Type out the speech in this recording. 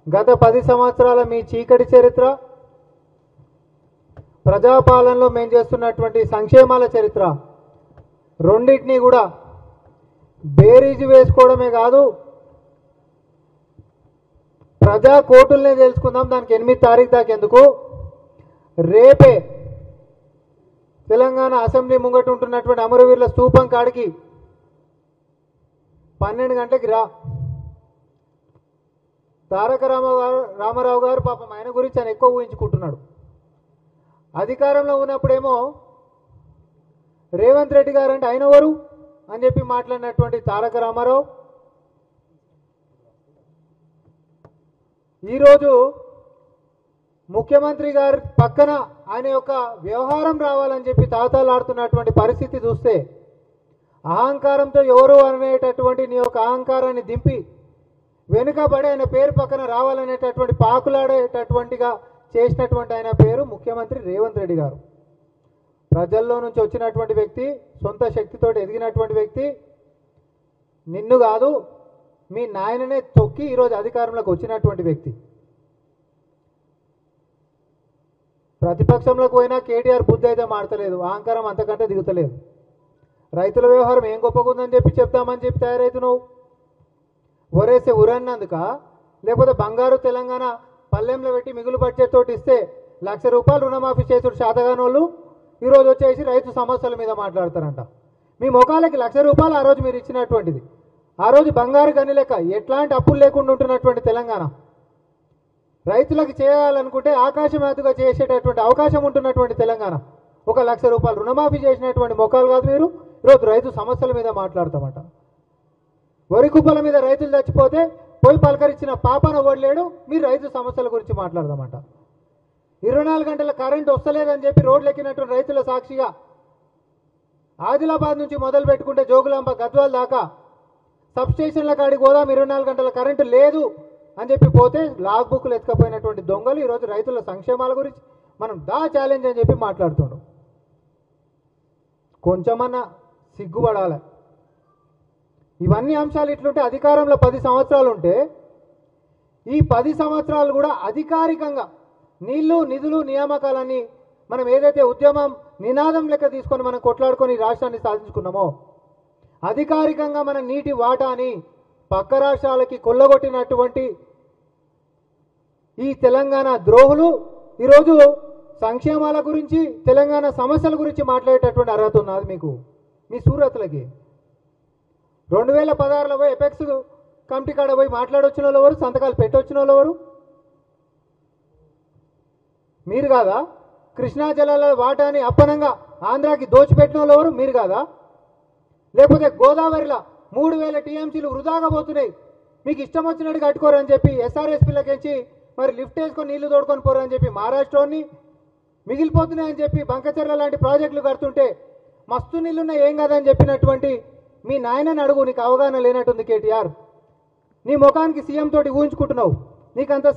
గత 10 సంవత్సరాల మీ చీకటి చరిత్ర, ప్రజాపాలనలో మేము చేస్తున్నటువంటి సంక్షేమాల చరిత్ర రెండింటినీ కూడా బేరీజు వేసుకోవడమే కాదు, ప్రజా కోర్టులనే తెలుసుకుందాం. దానికి 8 తారీఖు దాకా ఎందుకు, రేపే తెలంగాణ అసెంబ్లీ ముంగట ఉంటున్నటువంటి అమరవీరుల స్తూపం కాడికి 12 గంటలకి రా. తారక రామారావు గారు పాపం ఆయన గురించి ఆయన ఎక్కువ ఊహించుకుంటున్నాడు. అధికారంలో ఉన్నప్పుడేమో రేవంత్ రెడ్డి గారు అంటే ఆయన ఎవరు అని చెప్పి మాట్లాడినటువంటి తారక రామారావు ఈరోజు ముఖ్యమంత్రి గారి పక్కన ఆయన యొక్క వ్యవహారం రావాలని చెప్పి తాతాలాడుతున్నటువంటి పరిస్థితి చూస్తే అహంకారంతో ఎవరు అనేటటువంటి నీ యొక్క అహంకారాన్ని దింపి వెనుకబడి ఆయన పేరు పక్కన రావాలనేటటువంటి పాకులాడేటటువంటిగా చేసినటువంటి ఆయన పేరు ముఖ్యమంత్రి రేవంత్ రెడ్డి గారు. ప్రజల్లో నుంచి వచ్చినటువంటి వ్యక్తి, సొంత శక్తితో ఎదిగినటువంటి వ్యక్తి. నిన్ను కాదు మీ నాయననే తొక్కి ఈరోజు అధికారంలోకి వచ్చినటువంటి వ్యక్తి. ప్రతిపక్షంలోకి పోయినా కేటీఆర్ బుద్ధి అయితే మాడతలేదు, అహంకారం అంతకంటే దిగుతలేదు. రైతుల వ్యవహారం ఏం గొప్పగుందని చెప్పి చెప్తామని చెప్పి తయారైతున్నావు. ఒరేసే ఉరన్నందుక, లేకపోతే బంగారు తెలంగాణ పల్లెంలో పెట్టి మిగులు బడ్జెట్ తోటి ఇస్తే ₹1,00,000 రుణమాఫీ చేసుడు శాతగాని వాళ్ళు ఈరోజు వచ్చేసి రైతు సమస్యల మీద మాట్లాడతారంట. మీ ముఖాలకి ₹1,00,000 ఆ రోజు మీరు ఇచ్చినటువంటిది. ఆ రోజు బంగారు గని లెక్క ఎట్లాంటి అప్పులు లేకుండా ఉంటున్నటువంటి తెలంగాణ రైతులకు చేయాలనుకుంటే ఆకాశమాతుగా చేసేటటువంటి అవకాశం ఉంటున్నటువంటి తెలంగాణ ₹1,00,000 రుణమాఫీ చేసినటువంటి ముఖాలు కాదు మీరు. ఈరోజు రైతు సమస్యల మీద మాట్లాడతామంట. వరి కుప్పల మీద రైతులు చచ్చిపోతే పోయి పలకరించిన పాపన ఓడలేడు, మీరు రైతు సమస్యల గురించి మాట్లాడదామంట. 24 గంటల కరెంట్ వస్తలేదని చెప్పి రోడ్లు ఎక్కినటువంటి రైతుల సాక్షిగా ఆదిలాబాద్ నుంచి మొదలు పెట్టుకుంటే జోగులాంబ గద్వాల దాకా సబ్స్టేషన్ల కాడికి పోదాం, 24 గంటల కరెంటు లేదు అని చెప్పి పోతే లాగ్ బుక్లు ఎత్తుకపోయినటువంటి దొంగలు ఈరోజు రైతుల సంక్షేమాల గురించి మనం ఛాలెంజ్ అని చెప్పి మాట్లాడుతుండు. కొంచెమన్నా సిగ్గుపడాలి. ఇవన్నీ అంశాలు ఇట్లుంటే అధికారంలో 10 సంవత్సరాలు ఉంటే ఈ 10 సంవత్సరాలు కూడా అధికారికంగా నీళ్లు నిధులు నియామకాలని మనం ఏదైతే ఉద్యమం నినాదం లెక్క తీసుకొని మనం కొట్లాడుకొని రాష్ట్రాన్ని సాధించుకున్నామో అధికారికంగా మన నీటి వాటాని పక్క రాష్ట్రాలకి కొల్లగొట్టినటువంటి ఈ తెలంగాణ ద్రోహులు ఈరోజు సంక్షేమాల గురించి తెలంగాణ సమస్యల గురించి మాట్లాడేటటువంటి అర్హత ఉన్నది మీకు, మీ సూరత్లకి. 2016లో పోయి ఎపెక్స్ కమిటీ కాడ పోయి మాట్లాడొచ్చిన వాళ్ళు ఎవరు, సంతకాలు పెట్టొచ్చిన వాళ్ళు ఎవరు? మీరు కాదా? కృష్ణా జలాల వాటాని అప్పనంగా ఆంధ్రాకి దోచిపెట్టిన వాళ్ళు ఎవరు? మీరు కాదా? లేకపోతే గోదావరిలో 3000 టీఎంసీలు వృధాగా పోతున్నాయి, మీకు ఇష్టం వచ్చినట్టు కట్టుకోరని చెప్పి ఎస్ఆర్ఎస్పీలకించి మరి లిఫ్ట్ వేసుకొని నీళ్లు తోడుకొని పోరని చెప్పి మహారాష్ట్రని మిగిలిపోతున్నాయని చెప్పి బంకచర్ల లాంటి ప్రాజెక్టులు కడుతుంటే మస్తు నీళ్లున్నా ఏం కాదని చెప్పినటువంటి మీ నాయనని అడుగు. నీకు అవగాహన లేనట్టుంది కేటీఆర్. నీ ముఖానికి సీఎం తోటి ఊహించుకుంటున్నావు, నీకంత